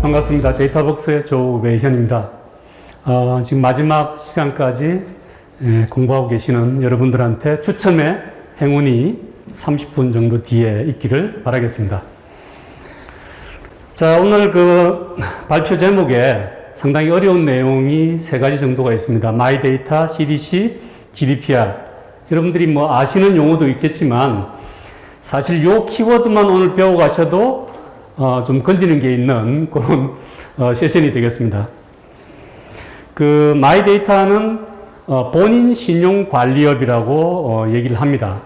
반갑습니다. 데이터벅스의 조외현입니다. 지금 마지막 시간까지 공부하고 계시는 여러분들한테 추첨의 행운이 30분 정도 뒤에 있기를 바라겠습니다. 자, 오늘 그 발표 제목에 상당히 어려운 내용이 3가지 정도가 있습니다. 마이데이터, CDC, GDPR. 여러분들이 뭐 아시는 용어도 있겠지만 사실 요 키워드만 오늘 배워 가셔도 좀 건지는 게 있는 그런 세션이 되겠습니다. 그 마이데이터는 본인 신용 관리업이라고 얘기를 합니다.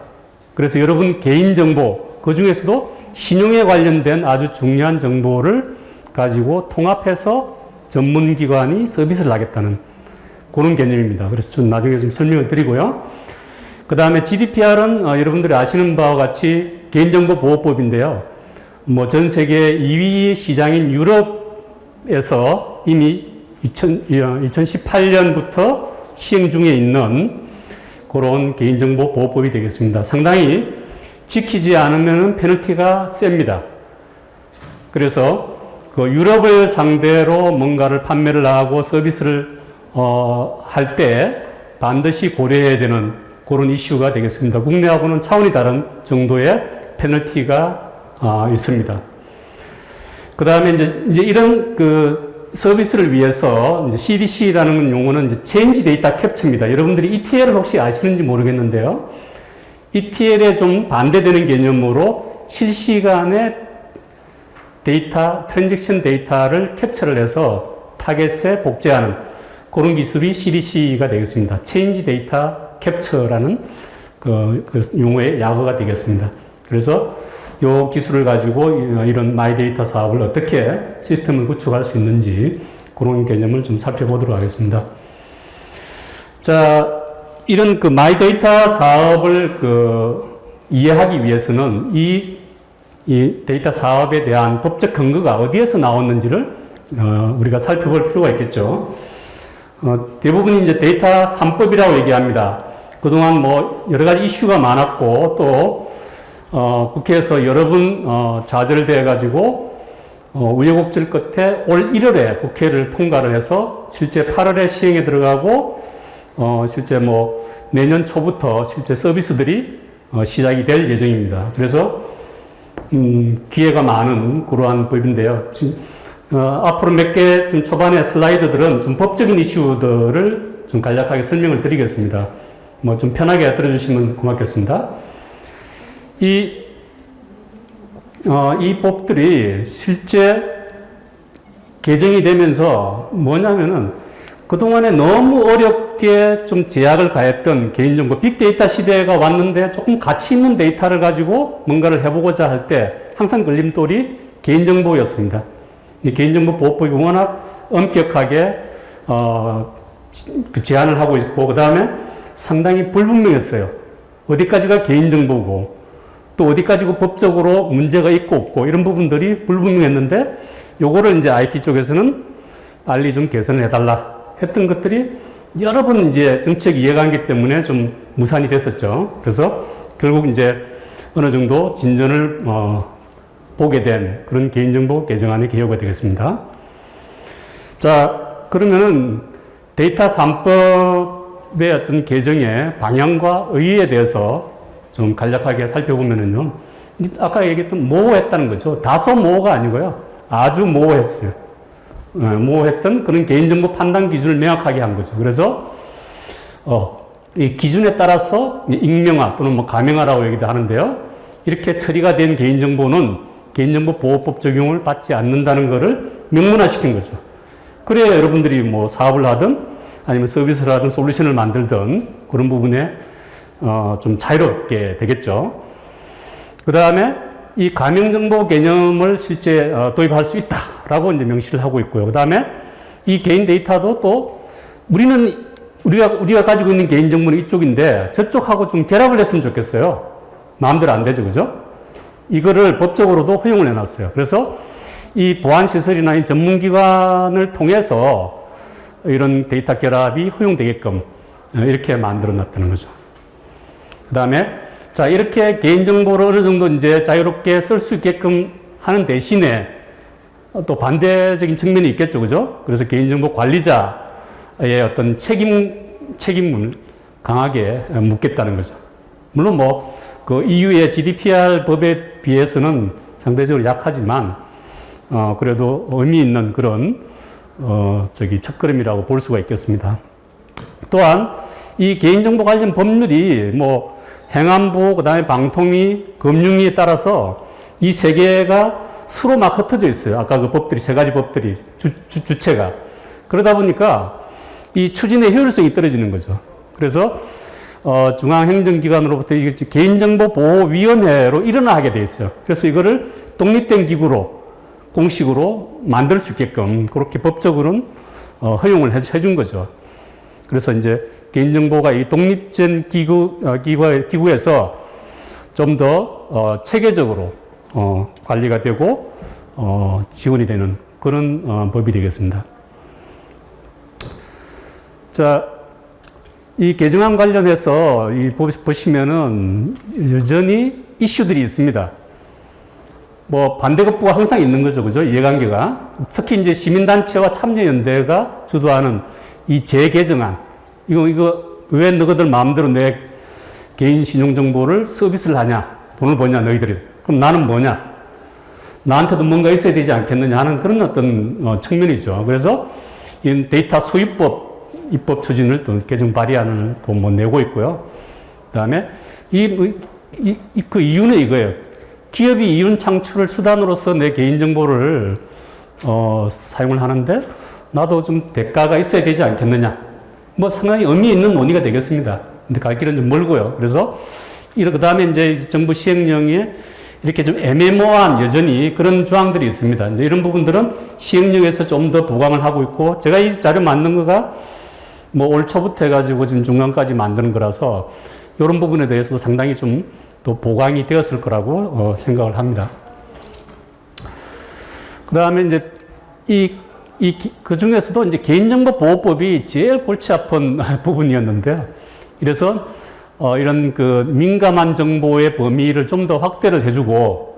그래서 여러분 개인정보, 그 중에서도 신용에 관련된 아주 중요한 정보를 가지고 통합해서 전문기관이 서비스를 하겠다는 그런 개념입니다. 그래서 좀 나중에 좀 설명을 드리고요. 그 다음에 GDPR은 여러분들이 아시는 바와 같이 개인정보보호법인데요. 뭐 전 세계 2위 시장인 유럽에서 이미 2018년부터 시행 중에 있는 그런 개인정보보호법이 되겠습니다. 상당히 지키지 않으면 페널티가 셉니다. 그래서 그 유럽을 상대로 뭔가를 판매를 하고 서비스를 할 때 반드시 고려해야 되는 그런 이슈가 되겠습니다. 국내하고는 차원이 다른 정도의 페널티가 있습니다. 그 다음에 이제 이런 그 서비스를 위해서 이제 CDC라는 용어는 이제 Change Data Capture입니다. 여러분들이 ETL을 혹시 아시는지 모르겠는데요. ETL에 좀 반대되는 개념으로 실시간에 데이터, 트랜잭션 데이터를 캡처를 해서 타겟에 복제하는 그런 기술이 CDC가 되겠습니다. Change Data Capture라는 그 용어의 약어가 되겠습니다. 그래서 이 기술을 가지고 이런 마이데이터 사업을 어떻게 시스템을 구축할 수 있는지 그런 개념을 좀 살펴보도록 하겠습니다. 자, 이런 그 마이데이터 사업을 이해하기 위해서는 이 데이터 사업에 대한 법적 근거가 어디에서 나왔는지를 우리가 살펴볼 필요가 있겠죠. 대부분 이제 데이터 3법이라고 얘기합니다. 그동안 뭐 여러 가지 이슈가 많았고 또 국회에서 여러 번 좌절돼 가지고 우여곡절 끝에 올 1월에 국회를 통과를 해서 실제 8월에 시행에 들어가고 실제 뭐 내년 초부터 실제 서비스들이 시작이 될 예정입니다. 그래서 기회가 많은 그러한 법인데요. 앞으로 몇 개 좀 초반의 슬라이드들은 좀 법적인 이슈들을 좀 간략하게 설명을 드리겠습니다. 뭐 좀 편하게 들어주시면 고맙겠습니다. 이 법들이 실제 개정이 되면서 뭐냐면은 그동안에 너무 어렵게 좀 제약을 가했던 개인정보, 빅데이터 시대가 왔는데 조금 가치 있는 데이터를 가지고 뭔가를 해보고자 할 때 항상 걸림돌이 개인정보였습니다. 이 개인정보보호법이 워낙 엄격하게 제한을 하고 있고, 그 다음에 상당히 불분명했어요. 어디까지가 개인정보고 또 어디까지고 법적으로 문제가 있고 없고 이런 부분들이 불분명했는데 요거를 이제 IT 쪽에서는 빨리 좀 개선을 해달라 했던 것들이 여러 번 이제 정책 이해관계 때문에 좀 무산이 됐었죠. 그래서 결국 이제 어느 정도 진전을 보게 된 그런 개인정보 개정안의 개요가 되겠습니다. 자, 그러면은 데이터 3법의 어떤 개정의 방향과 의의에 대해서 좀 간략하게 살펴보면은요. 아까 얘기했던 모호했다는 거죠. 다소 모호가 아니고요. 아주 모호했어요. 모호했던 그런 개인정보 판단 기준을 명확하게 한 거죠. 그래서 이 기준에 따라서 익명화 또는 뭐 가명화라고 얘기도 하는데요. 이렇게 처리가 된 개인정보는 개인정보보호법 적용을 받지 않는다는 것을 명문화시킨 거죠. 그래야 여러분들이 뭐 사업을 하든 아니면 서비스를 하든 솔루션을 만들든 그런 부분에 좀 자유롭게 되겠죠. 그 다음에 이 가명정보 개념을 실제 도입할 수 있다라고 이제 명시를 하고 있고요. 그 다음에 이 개인 데이터도 또 우리가 가지고 있는 개인정보는 이쪽인데 저쪽하고 좀 결합을 했으면 좋겠어요. 마음대로 안 되죠. 그죠? 이거를 법적으로도 허용을 해놨어요. 그래서 이 보안시설이나 이 전문기관을 통해서 이런 데이터 결합이 허용되게끔 이렇게 만들어 놨다는 거죠. 그 다음에 자, 이렇게 개인정보를 어느 정도 이제 자유롭게 쓸 수 있게끔 하는 대신에 또 반대적인 측면이 있겠죠. 그죠? 그래서 개인정보 관리자의 어떤 책임을 강하게 묻겠다는 거죠. 물론 뭐, 그 EU의 GDPR 법에 비해서는 상대적으로 약하지만, 그래도 의미 있는 그런, 첫걸음이라고 볼 수가 있겠습니다. 또한, 이 개인정보 관련 법률이 뭐, 행안부, 그 다음에 방통위, 금융위에 따라서 이 세 개가 서로 막 흩어져 있어요. 아까 그 법들이, 세 가지 법들이, 주체가. 그러다 보니까 이 추진의 효율성이 떨어지는 거죠. 그래서, 중앙행정기관으로부터 개인정보보호위원회로 일어나게 돼 있어요. 그래서 이거를 독립된 기구로, 공식으로 만들 수 있게끔 그렇게 법적으로는 허용을 해준 거죠. 그래서 이제 개인정보가 이 독립된 기구에서 좀 더 체계적으로 관리가 되고 지원이 되는 그런 법이 되겠습니다. 자, 이 개정안 관련해서 보시면은 여전히 이슈들이 있습니다. 뭐 반대급부가 항상 있는 거죠, 그죠? 이해관계가. 특히 이제 시민단체와 참여연대가 주도하는 이 재개정안. 이거 왜 너희들 마음대로 내 개인 신용정보를 서비스를 하냐? 돈을 버냐, 너희들이. 그럼 나는 뭐냐? 나한테도 뭔가 있어야 되지 않겠느냐 하는 그런 어떤 측면이죠. 그래서 이 데이터 소유법 입법 추진을 또 개정 발의안을 또 뭐 내고 있고요. 그 다음에 그 이유는 이거예요. 기업이 이윤 창출을 수단으로서 내 개인정보를 사용을 하는데 나도 좀 대가가 있어야 되지 않겠느냐. 뭐 상당히 의미 있는 논의가 되겠습니다. 근데 갈 길은 좀 멀고요. 그래서 그 다음에 이제 정부 시행령에 이렇게 좀 애매모호한 여전히 그런 조항들이 있습니다. 이제 이런 부분들은 시행령에서 좀 더 보강을 하고 있고, 제가 이 자료 만든 거가 뭐 올 초부터 해가지고 지금 중간까지 만드는 거라서 이런 부분에 대해서도 상당히 좀 또 보강이 되었을 거라고 생각을 합니다. 그 다음에 이제 그 중에서도 이제 개인정보보호법이 제일 골치 아픈 부분이었는데요. 이래서 이런 그 민감한 정보의 범위를 좀 더 확대를 해주고,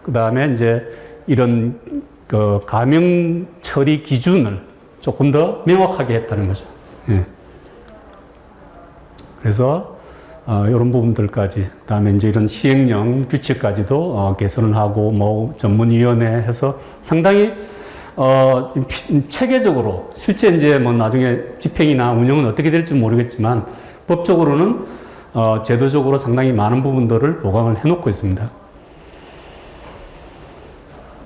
그 다음에 이제 이런 그 가명 처리 기준을 조금 더 명확하게 했다는 거죠. 예. 그래서 이런 부분들까지, 그 다음에 이제 이런 시행령 규칙까지도 개선을 하고, 뭐 전문위원회 해서 상당히 체계적으로, 실제 이제 뭐 나중에 집행이나 운영은 어떻게 될지 모르겠지만 법적으로는 제도적으로 상당히 많은 부분들을 보강을 해놓고 있습니다.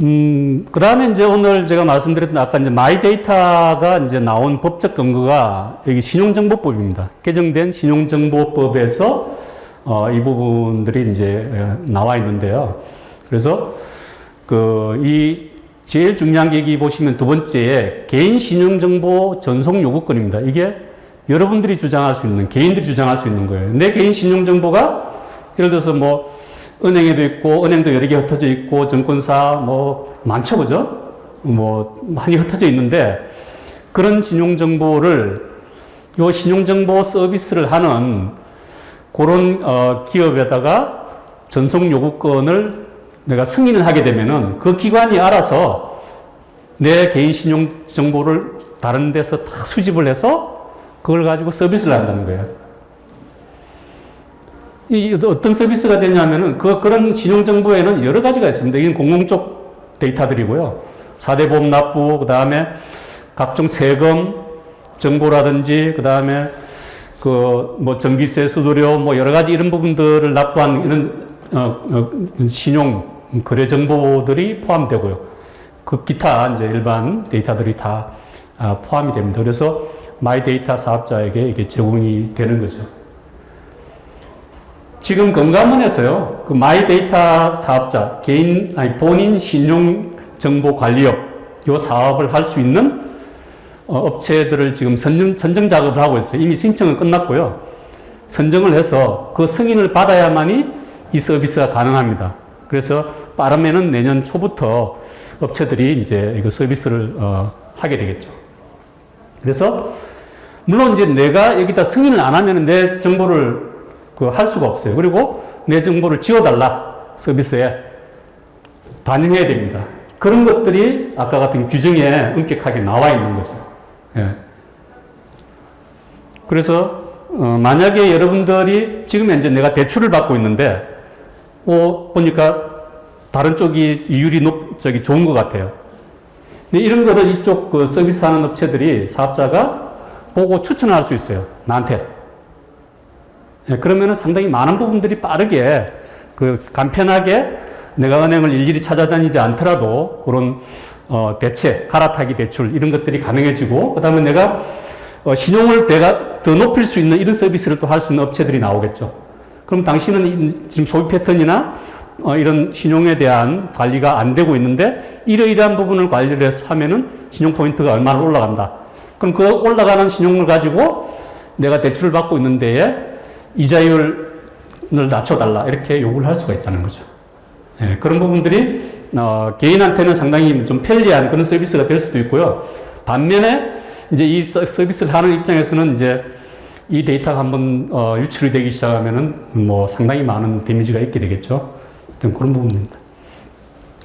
그 다음에 이제 오늘 제가 말씀드렸던 아까 이제 마이데이터가 이제 나온 법적 근거가 여기 신용정보법입니다. 개정된 신용정보법에서 이 부분들이 이제 나와 있는데요. 그래서 이 제일 중요한 게 여기 보시면 두 번째에 개인 신용정보 전송 요구권입니다. 이게 여러분들이 주장할 수 있는, 개인들이 주장할 수 있는 거예요. 내 개인 신용정보가 예를 들어서 뭐 은행에도 있고, 은행도 여러 개 흩어져 있고, 증권사 뭐 많죠, 그죠? 뭐 많이 흩어져 있는데, 그런 신용정보를, 요 신용정보 서비스를 하는 그런 기업에다가 전송 요구권을 내가 승인을 하게 되면은 그 기관이 알아서 내 개인 신용정보를 다른 데서 다 수집을 해서 그걸 가지고 서비스를 한다는 거예요. 어떤 서비스가 되냐면은 그런 신용정보에는 여러 가지가 있습니다. 이건 공공적 데이터들이고요. 4대 보험납부, 그 다음에 각종 세금 정보라든지, 그 다음에 뭐 전기세, 수수료, 뭐 여러 가지 이런 부분들을 납부한 이런 신용 거래 정보들이 포함되고요. 그 기타 이제 일반 데이터들이 다 포함이 됩니다. 그래서 마이데이터 사업자에게 이게 제공이 되는 거죠. 지금 금감원에서요, 그 마이데이터 사업자, 본인 신용정보관리업, 요 사업을 할 수 있는 업체들을 지금 선정 작업을 하고 있어요. 이미 신청은 끝났고요. 선정을 해서 그 승인을 받아야만이 이 서비스가 가능합니다. 그래서 빠르면은 내년 초부터 업체들이 이제 이거 서비스를 하게 되겠죠. 그래서 물론 이제 내가 여기다 승인을 안 하면 내 정보를 할 수가 없어요. 그리고 내 정보를 지워달라, 서비스에. 반영해야 됩니다. 그런 것들이 아까 같은 규정에 엄격하게 나와 있는 거죠. 예. 그래서 만약에 여러분들이 지금 현재 내가 대출을 받고 있는데 보니까 다른 쪽이 이율이 좋은 것 같아요. 근데 이런 거를 이쪽 그 서비스 하는 업체들이 사업자가 보고 추천할 수 있어요. 나한테. 예, 그러면은 상당히 많은 부분들이 빠르게 간편하게 내가 은행을 일일이 찾아다니지 않더라도 그런 대체, 갈아타기 대출 이런 것들이 가능해지고 그 다음에 내가 신용을 내가 더 높일 수 있는 이런 서비스를 또 할 수 있는 업체들이 나오겠죠. 그럼 당신은 지금 소비 패턴이나 이런 신용에 대한 관리가 안 되고 있는데 이러이러한 부분을 관리를 해서 하면은 신용 포인트가 얼마나 올라간다. 그럼 그 올라가는 신용을 가지고 내가 대출을 받고 있는 데에 이자율을 낮춰달라 이렇게 요구를 할 수가 있다는 거죠. 예, 그런 부분들이 개인한테는 상당히 좀 편리한 그런 서비스가 될 수도 있고요. 반면에 이제 이 서비스를 하는 입장에서는 이제 이 데이터가 한번 유출이 되기 시작하면은 뭐 상당히 많은 데미지가 있게 되겠죠. 어떤 그런 부분입니다.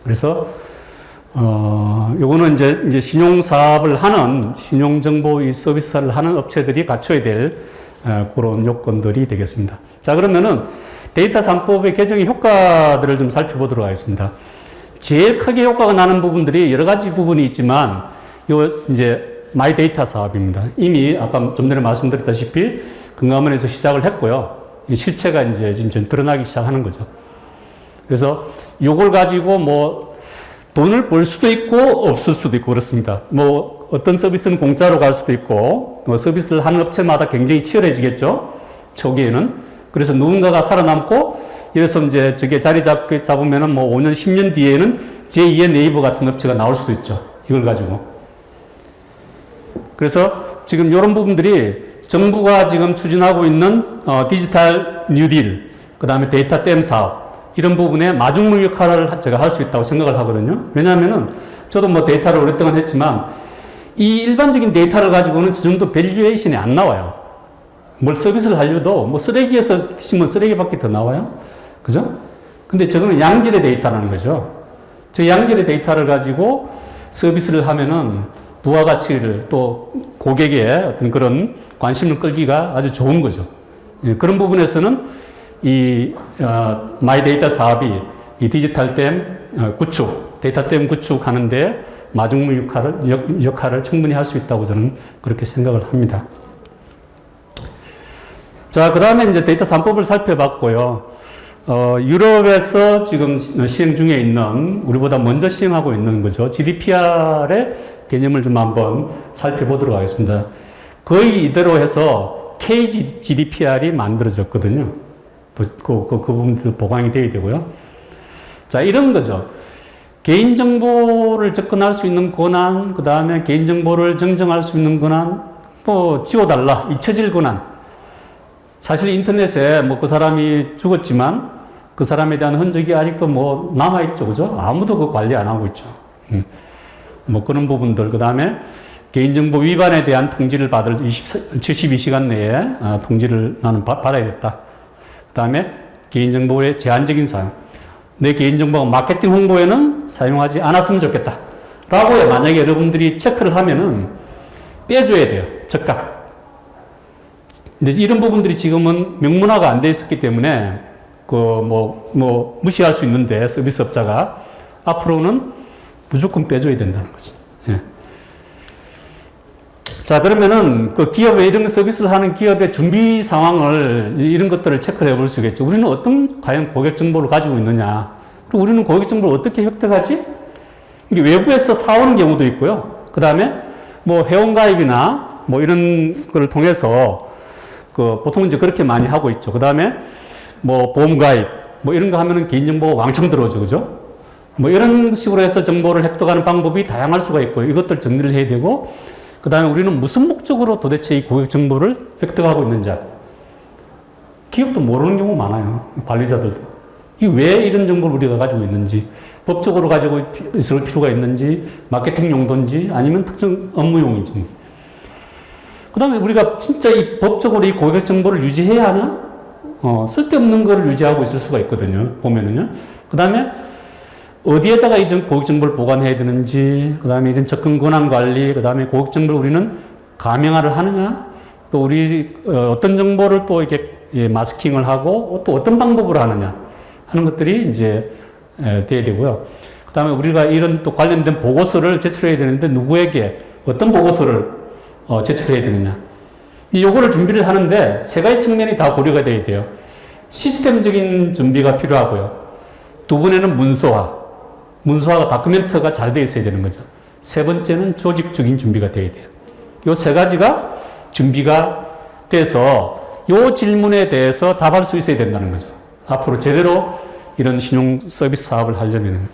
그래서 요거는 이제 신용 사업을 하는 신용 정보 이 서비스를 하는 업체들이 갖춰야 될 그런 요건들이 되겠습니다. 자, 그러면은 데이터 3법의 개정의 효과들을 좀 살펴보도록 하겠습니다. 제일 크게 효과가 나는 부분들이 여러 가지 부분이 있지만 이제 마이 데이터 사업입니다. 이미 아까 좀 전에 말씀드렸다시피 금감원에서 시작을 했고요. 실체가 이제 지금 드러나기 시작하는 거죠. 그래서 요걸 가지고 뭐 돈을 벌 수도 있고 없을 수도 있고 그렇습니다. 뭐 어떤 서비스는 공짜로 갈 수도 있고 서비스를 하는 업체마다 굉장히 치열해지겠죠. 초기에는. 그래서 누군가가 살아남고 이래서 이제 저게 자리 잡으면은 뭐 5년, 10년 뒤에는 제2의 네이버 같은 업체가 나올 수도 있죠. 이걸 가지고. 그래서 지금 이런 부분들이 정부가 지금 추진하고 있는 디지털 뉴딜, 그 다음에 데이터 댐 사업, 이런 부분에 마중물 역할을 제가 할 수 있다고 생각을 하거든요. 왜냐하면은 저도 뭐 데이터를 오랫동안 했지만 이 일반적인 데이터를 가지고는 저 정도 밸류에이션이 안 나와요. 뭘 서비스를 하려도 뭐 쓰레기에서 치면 쓰레기밖에 더 나와요. 그죠? 근데 저거는 양질의 데이터라는 거죠. 저 양질의 데이터를 가지고 서비스를 하면은 부가가치를 또 고객의 어떤 그런 관심을 끌기가 아주 좋은 거죠. 예, 그런 부분에서는 이 마이 데이터 사업이 이 디지털 댐 구축, 데이터 댐 구축하는데 마중물 역할을 충분히 할 수 있다고 저는 그렇게 생각을 합니다. 자, 그 다음에 이제 데이터 3법을 살펴봤고요. 유럽에서 지금 시행 중에 있는, 우리보다 먼저 시행하고 있는 거죠. GDPR의 개념을 좀 한번 살펴보도록 하겠습니다. 거의 이대로 해서 KGDPR이 만들어졌거든요. 그 부분도 보강이 돼야 되고요. 자, 이런 거죠. 개인정보를 접근할 수 있는 권한, 그 다음에 개인정보를 정정할 수 있는 권한, 또 지워달라, 잊혀질 권한. 사실 인터넷에 뭐 그 사람이 죽었지만 그 사람에 대한 흔적이 아직도 뭐 남아있죠. 그죠? 아무도 그 관리 안 하고 있죠. 뭐 그런 부분들. 그 다음에 개인정보 위반에 대한 통지를 받을 72시간 내에 통지를 나는 받아야겠다. 그 다음에 개인정보의 제한적인 사용. 내 개인정보가 마케팅 홍보에는 사용하지 않았으면 좋겠다. 라고 만약에 여러분들이 체크를 하면은 빼줘야 돼요. 즉각. 근데 이런 부분들이 지금은 명문화가 안 돼 있었기 때문에 무시할 수 있는데 서비스업자가 앞으로는 무조건 빼줘야 된다는 거죠. 예. 자, 그러면은 그 기업에 이런 서비스를 하는 기업의 준비 상황을 이런 것들을 체크를 해볼 수 있겠죠. 우리는 어떤 과연 고객 정보를 가지고 있느냐. 그리고 우리는 고객 정보를 어떻게 획득하지? 이게 외부에서 사오는 경우도 있고요. 그 다음에 뭐 회원가입이나 뭐 이런 거를 통해서 보통 이제 그렇게 많이 하고 있죠. 그 다음에 뭐 보험가입, 뭐 이런 거 하면은 개인정보가 왕창 들어오죠. 그죠? 뭐 이런 식으로 해서 정보를 획득하는 방법이 다양할 수가 있고요. 이것들 정리를 해야 되고, 그 다음에 우리는 무슨 목적으로 도대체 이 고객 정보를 획득하고 있는지. 기업도 모르는 경우 많아요. 관리자들도. 이 왜 이런 정보를 우리가 가지고 있는지, 법적으로 가지고 있을 필요가 있는지, 마케팅 용도인지, 아니면 특정 업무용인지. 그 다음에 우리가 진짜 이 법적으로 이 고객 정보를 유지해야 하나? 쓸데없는 거를 유지하고 있을 수가 있거든요. 보면은요. 그 다음에, 어디에다가 이 고객 정보를 보관해야 되는지, 그 다음에 이런 접근 권한 관리, 그 다음에 고객 정보를 우리는 가명화를 하느냐, 또 우리 어떤 정보를 또 이렇게 마스킹을 하고 또 어떤 방법으로 하느냐 하는 것들이 이제 돼야 되고요. 그 다음에 우리가 이런 또 관련된 보고서를 제출해야 되는데 누구에게 어떤 보고서를 제출해야 되느냐. 요거를 준비를 하는데 세 가지 측면이 다 고려가 돼야 돼요. 시스템적인 준비가 필요하고요. 두 번에는 문서화가 다큐멘터가 잘 되어 있어야 되는 거죠. 세 번째는 조직적인 준비가 돼야 돼요. 요 세 가지가 준비가 돼서 요 질문에 대해서 답할 수 있어야 된다는 거죠. 앞으로 제대로 이런 신용 서비스 사업을 하려면.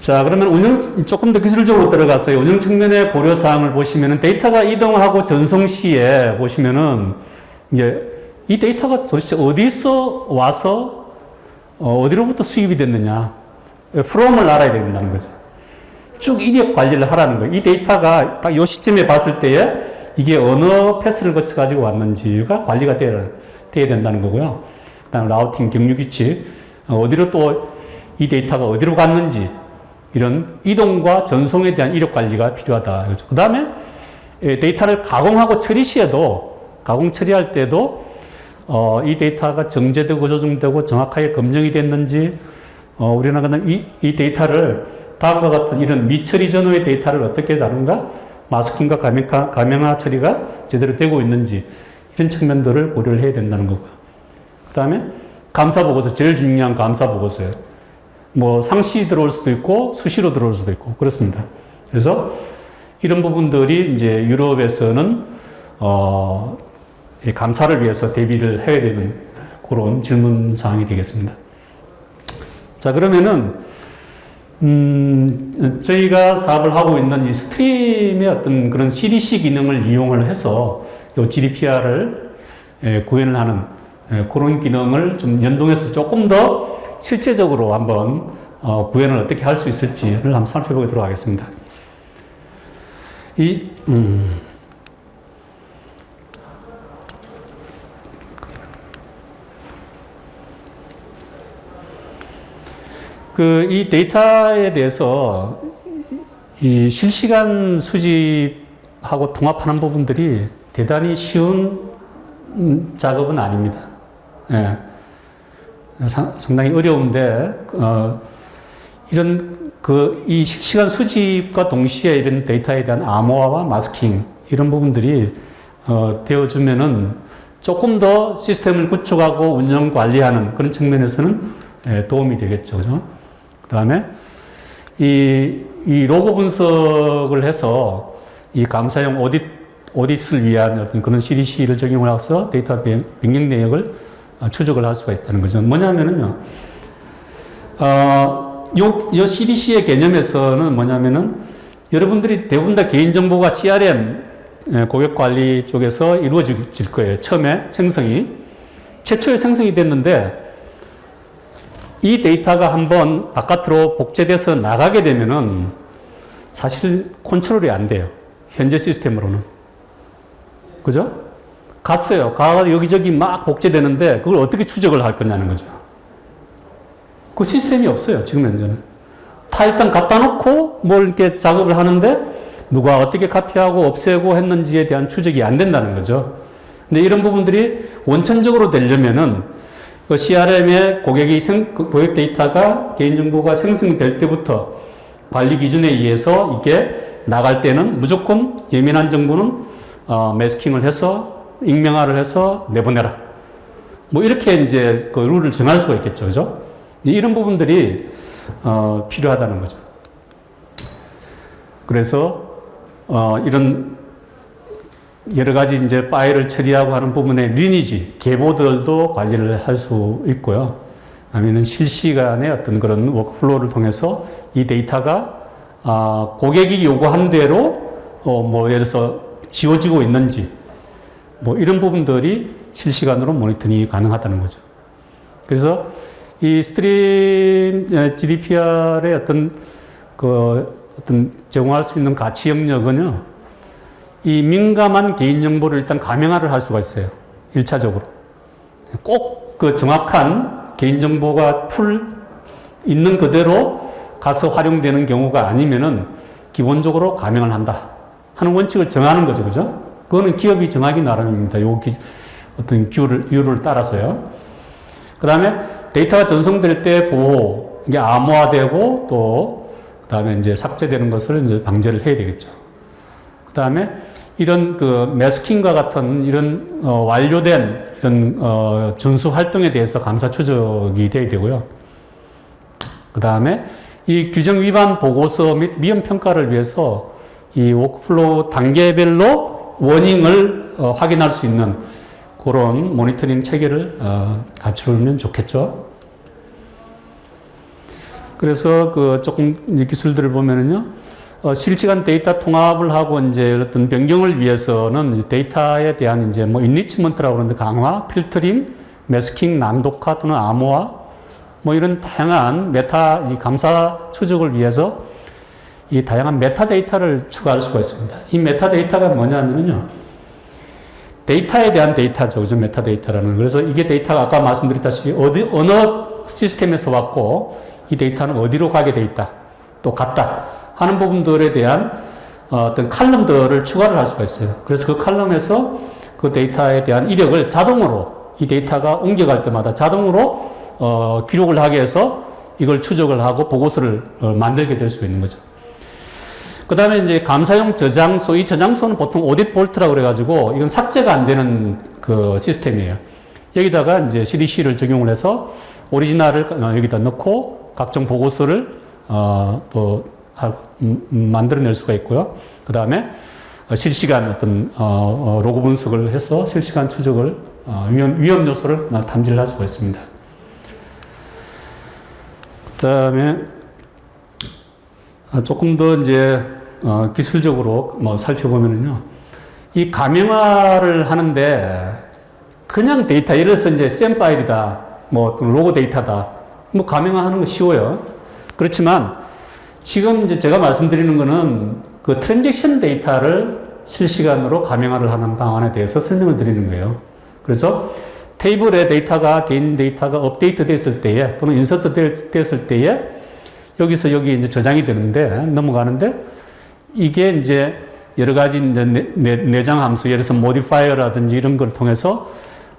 자, 그러면 조금 더 기술적으로 들어가서요. 운영 측면의 고려사항을 보시면은 데이터가 이동하고 전송 시에 보시면은 이제 이 데이터가 도대체 어디서 와서 어디로부터 수입이 됐느냐. from을 알아야 된다는 거죠. 쭉 이력 관리를 하라는 거예요. 이 데이터가 딱 이 시점에 봤을 때에 이게 어느 패스를 거쳐가지고 왔는지가 관리가 돼야 된다는 거고요. 그 다음에 라우팅, 경류 규칙, 어디로 또 이 데이터가 어디로 갔는지 이런 이동과 전송에 대한 이력 관리가 필요하다. 그 다음에 데이터를 가공하고 처리 시에도, 가공 처리할 때도 이 데이터가 정제되고 조정되고 정확하게 검증이 됐는지, 우리나라는 이 데이터를 다음과 같은 이런 미처리 전후의 데이터를 어떻게 다룬가, 마스킹과 가명화 처리가 제대로 되고 있는지, 이런 측면들을 고려를 해야 된다는 거고요. 그 다음에 감사보고서, 제일 중요한 감사보고서예요. 뭐 상시 들어올 수도 있고 수시로 들어올 수도 있고 그렇습니다. 그래서 이런 부분들이 이제 유럽에서는 감사를 위해서 대비를 해야 되는 그런 질문 사항이 되겠습니다. 자, 그러면은 저희가 사업을 하고 있는 이 스트림의 어떤 그런 CDC 기능을 이용을 해서 이 GDPR을 구현을 하는 그런 기능을 좀 연동해서 조금 더 실제적으로 한번 구현을 어떻게 할 수 있을지를 한번 살펴보도록 하겠습니다. 이 데이터에 대해서 이 실시간 수집하고 통합하는 부분들이 대단히 쉬운 작업은 아닙니다. 예. 상당히 어려운데, 이 실시간 수집과 동시에 이런 데이터에 대한 암호화와 마스킹, 이런 부분들이, 되어주면은 조금 더 시스템을 구축하고 운영 관리하는 그런 측면에서는 도움이 되겠죠. 그죠? 그 다음에, 이 로고 분석을 해서 이 감사용 오딧을 위한 어떤 그런 CDC를 적용을 해서 데이터 변경 내역을 추적을 할 수가 있다는 거죠. 뭐냐면은요, 요 CDC의 개념에서는 뭐냐면은 여러분들이 대부분 다 개인정보가 CRM, 고객 관리 쪽에서 이루어질 거예요. 처음에 최초에 생성이 됐는데 이 데이터가 한번 바깥으로 복제돼서 나가게 되면은 사실 컨트롤이 안 돼요. 현재 시스템으로는. 그죠? 갔어요. 가서 여기저기 막 복제되는데 그걸 어떻게 추적을 할 거냐는 거죠. 그 시스템이 없어요. 지금 현재는. 다 일단 갖다 놓고 뭘 이렇게 작업을 하는데 누가 어떻게 카피하고 없애고 했는지에 대한 추적이 안 된다는 거죠. 근데 이런 부분들이 원천적으로 되려면은 그 CRM의 고객 데이터가 개인정보가 생성될 때부터 관리 기준에 의해서 이게 나갈 때는 무조건 예민한 정보는 매스킹을 해서 익명화를 해서 내보내라. 뭐 이렇게 이제 그 룰을 정할 수가 있겠죠. 그죠? 이런 부분들이 필요하다는 거죠. 그래서 이런 여러 가지 이제 파일을 처리하고 하는 부분의 리니지, 계보들도 관리를 할 수 있고요. 아니면 실시간의 어떤 그런 워크플로우를 통해서 이 데이터가 고객이 요구한 대로 뭐 예를 들어서 지워지고 있는지 뭐 이런 부분들이 실시간으로 모니터링이 가능하다는 거죠. 그래서 이 스트림 GDPR의 어떤 제공할 수 있는 가치 영역은요, 이 민감한 개인정보를 일단 가명화를 할 수가 있어요. 1차적으로. 꼭 그 정확한 개인정보가 있는 그대로 가서 활용되는 경우가 아니면은 기본적으로 감형을 한다 하는 원칙을 정하는 거죠. 그죠? 그거는 기업이 정하기 나름입니다. 어떤 이유를 따라서요. 그 다음에 데이터가 전송될 때 보호, 이게 암호화되고 또, 그 다음에 이제 삭제되는 것을 이제 방지를 해야 되겠죠. 그 다음에 이런 그 매스킹과 같은 이런 완료된 이런 준수 활동에 대해서 감사 추적이 돼야 되고요. 그 다음에 이 규정 위반 보고서 및 위험 평가를 위해서 이 워크플로우 단계별로 워닝을 확인할 수 있는 그런 모니터링 체계를 갖추면 좋겠죠. 그래서 그 조금 기술들을 보면은요, 실시간 데이터 통합을 하고 이제 어떤 변경을 위해서는 이제 데이터에 대한 이제 뭐 인리치먼트라고 그러는데 강화, 필터링, 매스킹, 난독화 또는 암호화 뭐 이런 다양한 이 감사 추적을 위해서 이 다양한 메타데이터를 추가할 수가 있습니다. 이 메타데이터가 뭐냐면요, 데이터에 대한 데이터죠. 그죠? 메타데이터라는. 그래서 이게 데이터가 아까 말씀드렸다시피 어느 시스템에서 왔고 이 데이터는 어디로 가게 돼 있다. 또 갔다. 하는 부분들에 대한 어떤 칼럼들을 추가를 할 수가 있어요. 그래서 그 칼럼에서 그 데이터에 대한 이력을 자동으로 이 데이터가 옮겨갈 때마다 자동으로 기록을 하게 해서 이걸 추적을 하고 보고서를 만들게 될 수 있는 거죠. 그 다음에 이제 감사용 저장소, 이 저장소는 보통 오딧 볼트라고 그래가지고 이건 삭제가 안 되는 그 시스템이에요. 여기다가 이제 CDC를 적용을 해서 오리지널을 여기다 넣고 각종 보고서를 또 만들어낼 수가 있고요. 그 다음에 실시간 어떤 로그 분석을 해서 실시간 추적을 위험 요소를 탐지를 할 수가 있습니다. 그 다음에 조금 더 이제 기술적으로 뭐 살펴보면은요, 이 가명화를 하는데 그냥 데이터, 예를 들어서 이제 샘 파일이다, 뭐 로고 데이터다, 뭐 가명화하는 거 쉬워요. 그렇지만 지금 이제 제가 말씀드리는 거는 그 트랜잭션 데이터를 실시간으로 가명화를 하는 방안에 대해서 설명을 드리는 거예요. 그래서 테이블에 개인 데이터가 업데이트 됐을 때에 또는 인서트 됐을 때에 여기서 여기 이제 저장이 되는데, 넘어가는데, 이게 이제 여러 가지 이제 내장 함수, 예를 들어서 modifier라든지 이런 걸 통해서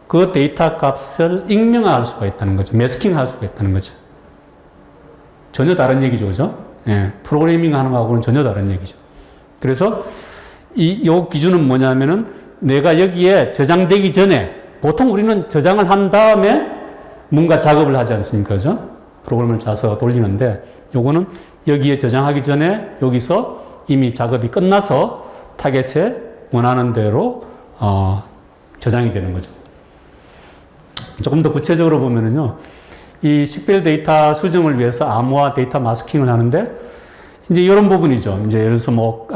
그 데이터 값을 익명화할 수가 있다는 거죠. 매스킹 할 수가 있다는 거죠. 전혀 다른 얘기죠. 그죠? 예. 프로그래밍 하는 거하고는 전혀 다른 얘기죠. 그래서 요 기준은 뭐냐면은 내가 여기에 저장되기 전에, 보통 우리는 저장을 한 다음에 뭔가 작업을 하지 않습니까? 그죠? 프로그램을 짜서 돌리는데, 요거는 여기에 저장하기 전에 여기서 이미 작업이 끝나서 타겟에 원하는 대로 저장이 되는 거죠. 조금 더 구체적으로 보면은요, 이 식별 데이터 수정을 위해서 암호화 데이터 마스킹을 하는데, 이제 이런 부분이죠. 이제 예를 들어서 뭐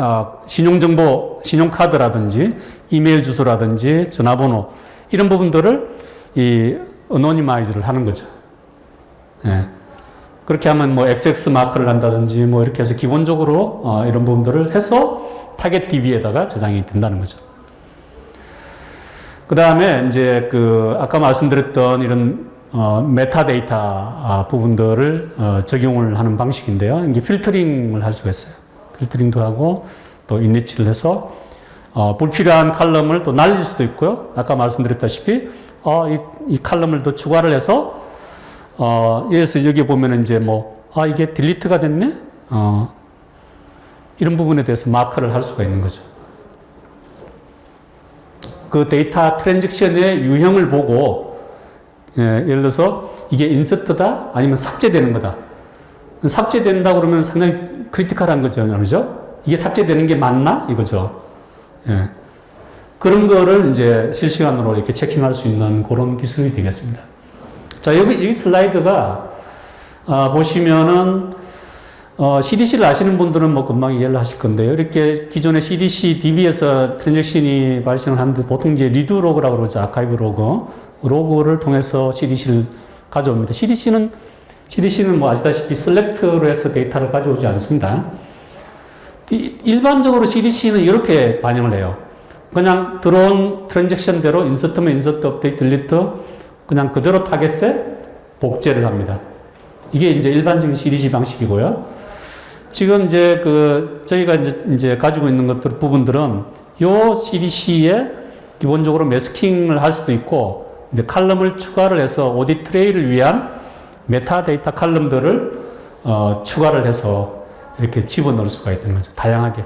신용정보, 신용카드라든지 이메일 주소라든지 전화번호 이런 부분들을 이 어노니마이즈를 하는 거죠. 예. 그렇게 하면 뭐 XX 마크를 한다든지 뭐 이렇게 해서 기본적으로 이런 부분들을 해서 타겟 DB에다가 저장이 된다는 거죠. 그 다음에 이제 아까 말씀드렸던 이런 메타데이터 부분들을 적용을 하는 방식인데요. 이게 필터링을 할 수가 있어요. 필터링도 하고 또 인리치를 해서 불필요한 칼럼을 또 날릴 수도 있고요. 아까 말씀드렸다시피 이 칼럼을 더 추가를 해서 그래서 여기 보면은 이제 이게 딜리트가 됐네? 이런 부분에 대해서 마크를 할 수가 있는 거죠. 그 데이터 트랜잭션의 유형을 보고, 예를 들어서 이게 인서트다? 아니면 삭제되는 거다. 삭제된다 그러면 상당히 크리티컬한 거죠. 그죠? 이게 삭제되는 게 맞나? 이거죠. 예. 그런 거를 이제 실시간으로 이렇게 체킹할 수 있는 그런 기술이 되겠습니다. 자, 여기 슬라이드가, 보시면은, CDC를 아시는 분들은 뭐 금방 이해를 하실 건데요. 이렇게 기존의 CDC, DB에서 트랜잭션이 발생을 하는데 보통 이제 리드 로그라고 그러죠. 아카이브 로그. 로그를 통해서 CDC를 가져옵니다. CDC는 뭐 아시다시피 셀렉트로 해서 데이터를 가져오지 않습니다. 일반적으로 CDC는 이렇게 반영을 해요. 그냥 들어온 트랜잭션대로 인서트면 인서트, 업데이트, 딜리트, 그냥 그대로 타겟에 복제를 합니다. 이게 이제 일반적인 CDC 방식이고요. 지금 이제 저희가 이제 가지고 있는 것들, 부분들은 요 CDC에 기본적으로 매스킹을 할 수도 있고, 이제 칼럼을 추가를 해서 오디 트레이를 위한 메타데이터 칼럼들을 추가를 해서 이렇게 집어넣을 수가 있는 거죠. 다양하게.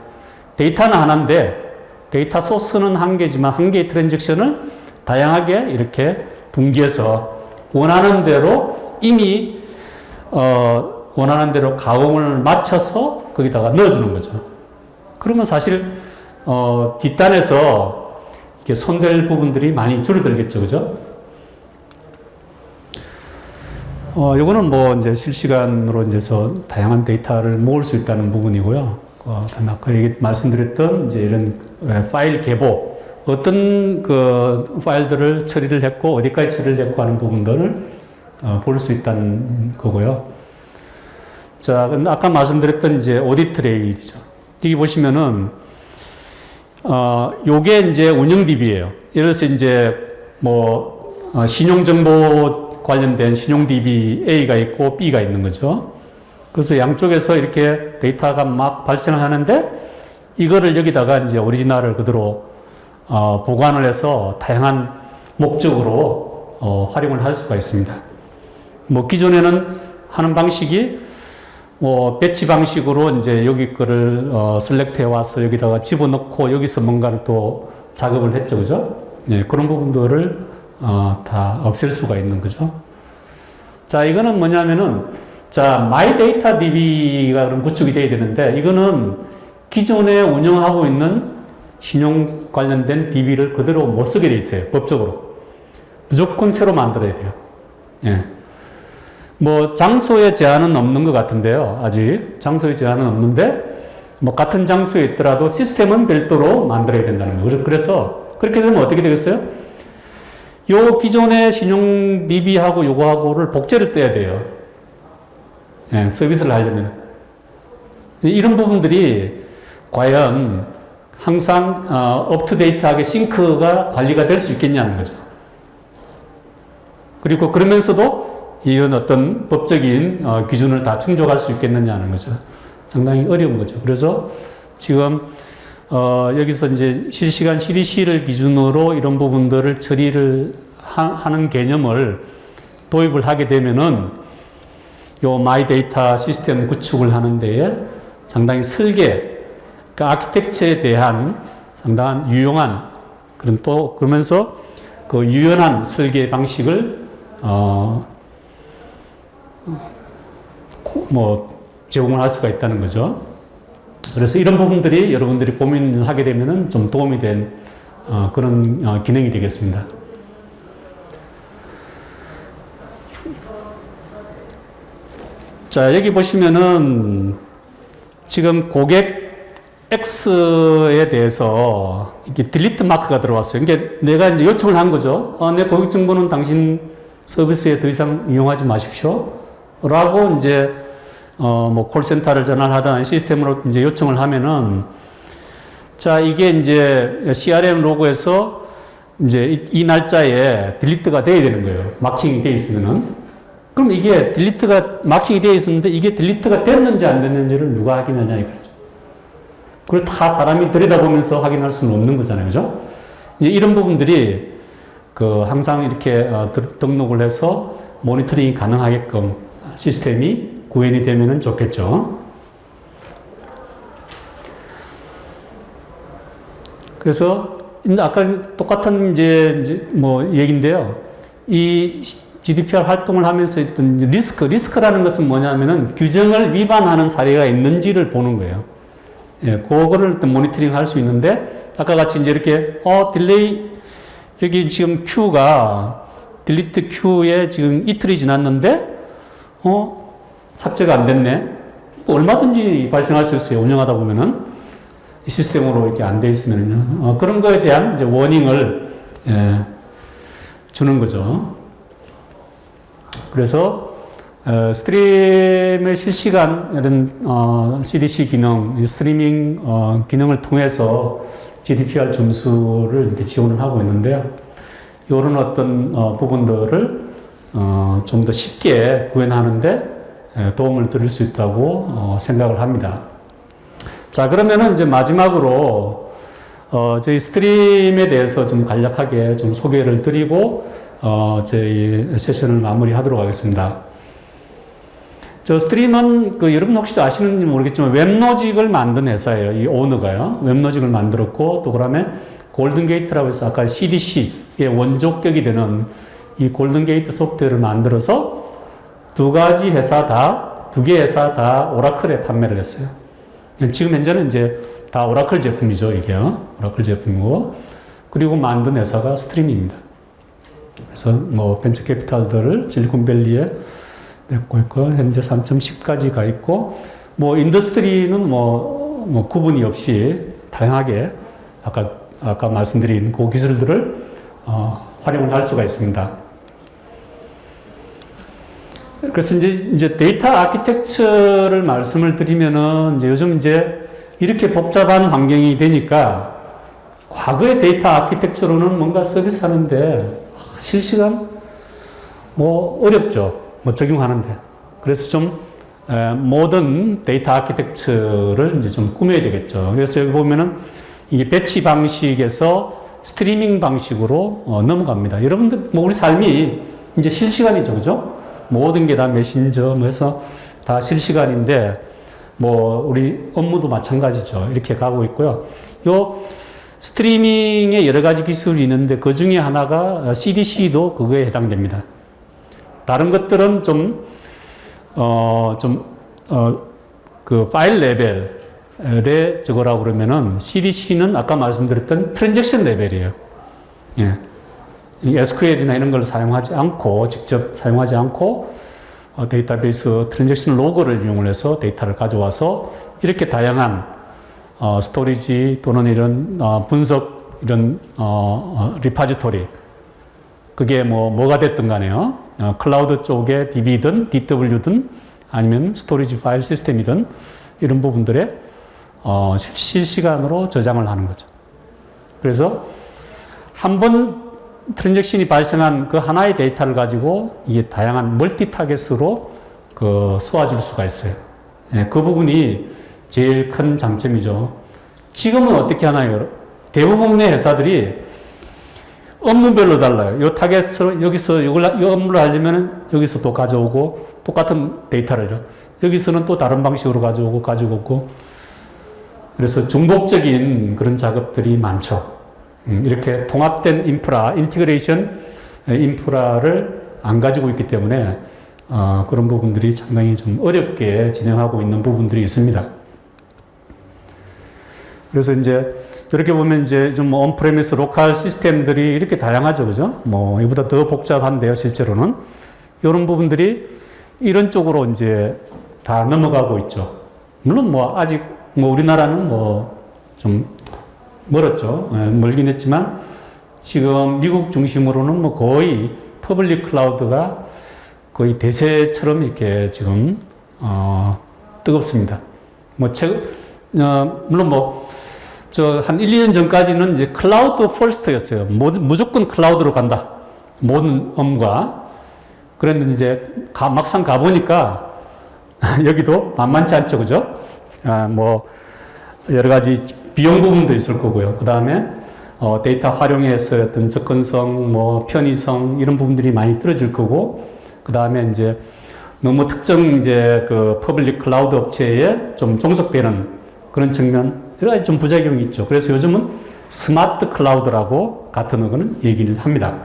데이터는 하나인데, 데이터 소스는 한 개지만 한 개의 트랜잭션을 다양하게 이렇게 분기해서 원하는 대로 이미 원하는 대로 가공을 맞춰서 거기다가 넣어주는 거죠. 그러면 사실 뒷단에서 이렇게 손댈 부분들이 많이 줄어들겠죠, 그죠? 요거는 뭐 이제 실시간으로 이제 다양한 데이터를 모을 수 있다는 부분이고요. 다음에 아까 말씀드렸던 이제 이런 파일 계보, 어떤 파일들을 처리를 했고, 어디까지 처리를 했고 하는 부분들을 볼 수 있다는 거고요. 자, 아까 말씀드렸던 이제 오디 트레이죠. 여기 보시면은, 요게 이제 운영 DB예요. 예를 들어서 이제 신용정보 관련된 신용 DB A가 있고 B가 있는 거죠. 그래서 양쪽에서 이렇게 데이터가 막 발생을 하는데, 이거를 여기다가 이제 오리지널을 그대로 보관을 해서 다양한 목적으로 활용을 할 수가 있습니다. 기존에는 하는 방식이 배치 방식으로 이제 여기 거를 셀렉트 해 와서 여기다가 집어넣고 여기서 뭔가를 또 작업을 했죠, 그죠? 네, 그런 부분들을 다 없앨 수가 있는 거죠. 자, 이거는 뭐냐면은, 자, MyDataDB가 그럼 구축이 돼야 되는데, 이거는 기존에 운영하고 있는 신용 관련된 DB를 그대로 못 쓰게 돼 있어요, 법적으로. 무조건 새로 만들어야 돼요. 예. 장소에 제한은 없는 것 같은데요, 아직. 장소에 제한은 없는데, 같은 장소에 있더라도 시스템은 별도로 만들어야 된다는 거죠. 그래서, 그렇게 되면 어떻게 되겠어요? 요 기존의 신용 DB하고 요거하고를 복제를 떼야 돼요. 예, 서비스를 하려면. 이런 부분들이 과연 항상 업투데이트하게 싱크가 관리가 될 수 있겠냐는 거죠. 그리고 그러면서도 이런 어떤 법적인 기준을 다 충족할 수 있겠느냐는 거죠. 상당히 어려운 거죠. 그래서 지금 여기서 이제 실시간 CDC를 기준으로 이런 부분들을 처리를 하는 개념을 도입을 하게 되면은 요 마이데이터 시스템 구축을 하는 데에 상당히 설계, 아키텍처에 대한 상당한 유용한, 그러면서 유연한 설계 방식을 제공을 할 수가 있다는 거죠. 그래서 이런 부분들이 여러분들이 고민을 하게 되면은 좀 도움이 된 그런 기능이 되겠습니다. 자, 여기 보시면은 지금 고객 X에 대해서 이게 딜리트 마크가 들어왔어요. 이게 내가 이제 요청을 한 거죠. 내 고객 정보는 당신 서비스에 더 이상 이용하지 마십시오. 라고 이제 콜센터를 전환하든 시스템으로 이제 요청을 하면은, 자, 이게 이제 CRM 로그에서 이제 이 날짜에 딜리트가 돼야 되는 거예요. 마킹이 돼 있으면은. 그럼 이게 마킹이 돼 있었는데 이게 딜리트가 됐는지 안 됐는지를 누가 확인하냐 이거죠. 그걸 다 사람이 들여다보면서 확인할 수는 없는 거잖아요. 그죠? 이런 부분들이 항상 이렇게 등록을 해서 모니터링이 가능하게끔 시스템이 구현이 되면은 좋겠죠. 그래서 아까 똑같은 이제 얘기인데요. 이 GDPR 활동을 하면서 있던 리스크라는 것은 뭐냐면은 규정을 위반하는 사례가 있는지를 보는 거예요. 예, 그거를 모니터링 할 수 있는데, 아까 같이 이제 이렇게, 딜레이, 여기 지금 큐가, 딜리트 큐에 지금 이틀이 지났는데, 삭제가 안 됐네. 얼마든지 발생할 수 있어요. 운영하다 보면은. 이 시스템으로 이렇게 안 돼 있으면요. 그런 거에 대한 이제 워닝을, 주는 거죠. 그래서 스트림의 실시간 이런 CDC 기능, 스트리밍 기능을 통해서 GDPR 점수를 이렇게 지원을 하고 있는데요. 이런 어떤 부분들을 좀 더 쉽게 구현하는데 도움을 드릴 수 있다고 생각을 합니다. 자, 그러면은 이제 마지막으로 저희 스트림에 대해서 좀 간략하게 좀 소개를 드리고 저희 세션을 마무리하도록 하겠습니다. 저 스트림은 여러분 혹시 아시는지 모르겠지만 웹로직을 만든 회사예요. 이 오너가요. 웹로직을 만들었고 또 그다음에 골든게이트라고 해서 아까 CDC의 원조격이 되는 이 골든게이트 소프트웨어를 만들어서 두 개 회사 다 오라클에 판매를 했어요. 지금 현재는 이제 다 오라클 제품이죠, 이게요. 오라클 제품이고. 그리고 만든 회사가 스트림입니다. 그래서 뭐 벤처 캐피탈들을 실리콘밸리에 맺고 있고, 현재 3.10까지 가 있고, 뭐 인더스트리는 뭐 구분이 없이 다양하게 아까 말씀드린 그 기술들을 활용을 할 수가 있습니다. 그래서 이제 데이터 아키텍처를 말씀을 드리면은 이제 요즘 이제 이렇게 복잡한 환경이 되니까 과거의 데이터 아키텍처로는 뭔가 서비스 하는데 실시간 뭐 어렵죠. 뭐 적용하는데. 그래서 좀 모던 데이터 아키텍처를 이제 좀 꾸며야 되겠죠. 그래서 여기 보면은 이게 배치 방식에서 스트리밍 방식으로 넘어갑니다. 여러분들 뭐 우리 삶이 이제 실시간이죠. 그죠? 모든 게 다 메신저 뭐 해서 다 실시간인데 뭐 우리 업무도 마찬가지죠. 이렇게 가고 있고요. 요 스트리밍에 여러 가지 기술이 있는데 그 중에 하나가 CDC도 그거에 해당됩니다. 다른 것들은 그 파일 레벨에 저거라고 그러면은 CDC는 아까 말씀드렸던 트랜잭션 레벨이에요. 예. SQL이나 이런 걸 사용하지 않고, 직접 사용하지 않고, 데이터베이스 트랜잭션 로그를 이용을 해서 데이터를 가져와서 이렇게 다양한, 스토리지 또는 이런, 분석, 이런, 리파지토리. 그게 뭐가 됐든 간에요. 클라우드 쪽에 DB든, DW든, 아니면 스토리지 파일 시스템이든, 이런 부분들에, 실시간으로 저장을 하는 거죠. 그래서, 한번 트랜잭션이 발생한 그 하나의 데이터를 가지고 이게 다양한 멀티 타겟으로 쏘아줄 수가 있어요. 예, 그 부분이 제일 큰 장점이죠. 지금은 어떻게 하나요? 대부분의 회사들이 업무별로 달라요. 요 타겟으로 여기서 이 업무를 하려면 여기서 또 가져오고 똑같은 데이터를요. 여기서는 또 다른 방식으로 가져오고 그래서 중복적인 그런 작업들이 많죠. 이렇게 통합된 인티그레이션 인프라를 안 가지고 있기 때문에 그런 부분들이 상당히 좀 어렵게 진행하고 있는 부분들이 있습니다. 그래서 이제 이렇게 보면 이제 좀 온프레미스 로컬 시스템들이 이렇게 다양하죠, 그죠? 뭐 이보다 더 복잡한데요, 실제로는 이런 부분들이 이런 쪽으로 이제 다 넘어가고 있죠. 물론 뭐 아직 뭐 우리나라는 뭐 좀 멀었죠. 멀긴 했지만 지금 미국 중심으로는 뭐 거의 퍼블릭 클라우드가 거의 대세처럼 이렇게 지금 뜨겁습니다. 뭐 물론 뭐 한 1, 2년 전까지는 이제 클라우드 퍼스트였어요. 무조건 클라우드로 간다. 모든 업무가. 그랬는데 이제 막상 가보니까 여기도 만만치 않죠, 그죠? 뭐 여러 가지 비용 부분도 있을 거고요. 그 다음에 데이터 활용해서 어떤 접근성, 뭐 편의성 이런 부분들이 많이 떨어질 거고, 그 다음에 이제 너무 특정 이제 그 퍼블릭 클라우드 업체에 좀 종속되는 그런 측면, 여러 가지 좀 부작용이 있죠. 그래서 요즘은 스마트 클라우드라고 같은 거는 얘기를 합니다.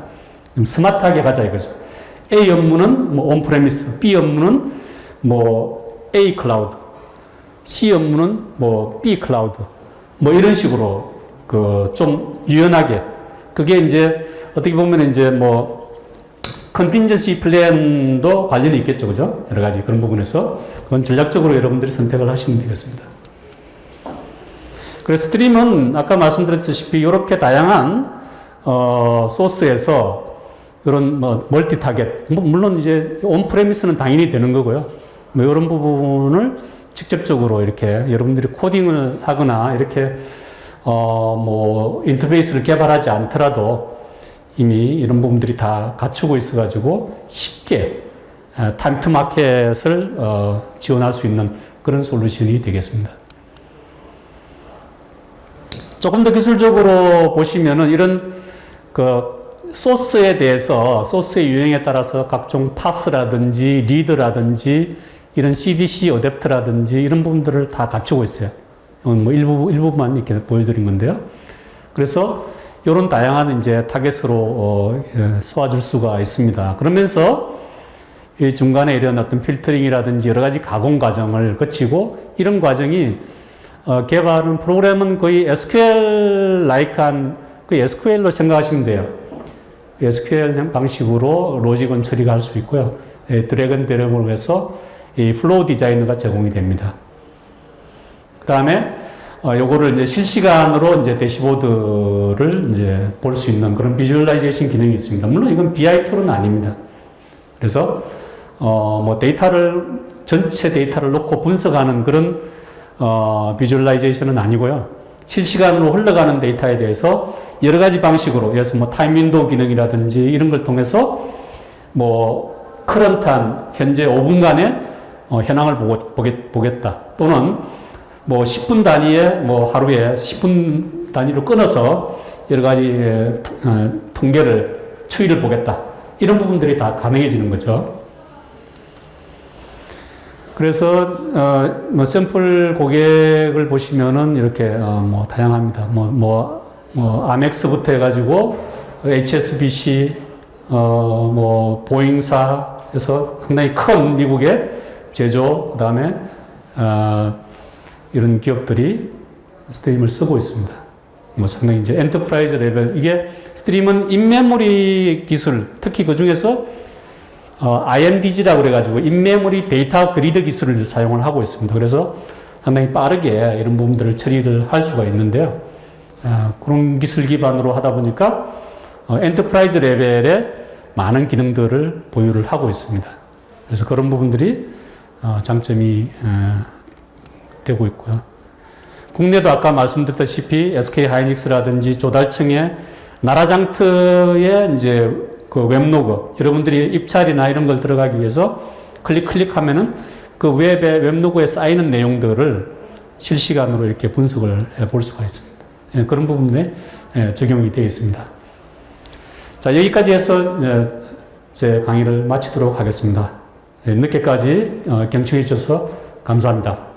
스마트하게 가자 이거죠. A 업무는 뭐 온프레미스, B 업무는 뭐 A 클라우드, C 업무는 뭐 B 클라우드, 뭐 이런 식으로 좀 유연하게, 그게 이제 어떻게 보면 이제 뭐 컨틴전시 플랜도 관련이 있겠죠, 그죠? 여러 가지 그런 부분에서 그건 전략적으로 여러분들이 선택을 하시면 되겠습니다. 그래서 스트림은 아까 말씀드렸다시피 이렇게 다양한 소스에서 이런 뭐 멀티 타겟, 물론 이제 온프레미스는 당연히 되는 거고요. 뭐 이런 부분을 직접적으로 이렇게 여러분들이 코딩을 하거나 이렇게 뭐 인터페이스를 개발하지 않더라도 이미 이런 부분들이 다 갖추고 있어가지고 쉽게 타임 투 마켓을 지원할 수 있는 그런 솔루션이 되겠습니다. 조금 더 기술적으로 보시면은 이런 소스에 대해서 소스의 유형에 따라서 각종 파스라든지 리드라든지 이런 CDC 어댑터라든지 이런 부분들을 다 갖추고 있어요. 뭐 일부만 이렇게 보여드린 건데요. 그래서 이런 다양한 이제 타겟으로 쏘아줄 수가 있습니다. 그러면서 이 중간에 이런 어떤 필터링이라든지 여러 가지 가공 과정을 거치고 이런 과정이 개발은 프로그램은 거의 SQL-like한 그 SQL로 생각하시면 돼요. SQL 방식으로 로직은 처리가 할 수 있고요. 드래곤 드롭으로 해서 이 플로우 디자이너가 제공이 됩니다. 그 다음에 요거를 이제 실시간으로 이제 대시보드를 이제 볼 수 있는 그런 비주얼라이제이션 기능이 있습니다. 물론 이건 BI 툴은 아닙니다. 그래서 뭐 전체 데이터를 놓고 분석하는 그런 비주얼라이제이션은 아니고요. 실시간으로 흘러가는 데이터에 대해서 여러 가지 방식으로, 예를 들어서 뭐 타임 윈도우 기능이라든지 이런 걸 통해서 뭐 커런트한 현재 5분간의 현황을 보겠다. 또는 뭐 10분 단위에 뭐 하루에 10분 단위로 끊어서 여러 가지 통계를 추이를 보겠다. 이런 부분들이 다 가능해지는 거죠. 그래서 뭐 샘플 고객을 보시면은 이렇게 뭐 다양합니다. 아멕스부터 해가지고 HSBC 뭐 보잉사에서 상당히 큰 미국의 제조 그다음에 이런 기업들이 스트림을 쓰고 있습니다. 뭐 상당히 이제 엔터프라이즈 레벨, 이게 스트림은 인메모리 기술, 특히 그 중에서 IMDG라고 그래가지고 인메모리 데이터 그리드 기술을 사용을 하고 있습니다. 그래서 상당히 빠르게 이런 부분들을 처리를 할 수가 있는데요. 그런 기술 기반으로 하다 보니까 엔터프라이즈 레벨의 많은 기능들을 보유를 하고 있습니다. 그래서 그런 부분들이 장점이 되고 있고요. 국내도 아까 말씀드렸다시피 SK 하이닉스라든지 조달청의 나라장터의 이제 그 웹로그, 여러분들이 입찰이나 이런 걸 들어가기 위해서 클릭하면은 그 웹로그에 쌓이는 내용들을 실시간으로 이렇게 분석을 해볼 수가 있습니다. 그런 부분에 적용이 되어 있습니다. 자, 여기까지 해서 제 강의를 마치도록 하겠습니다. 늦게까지 경청해 주셔서 감사합니다.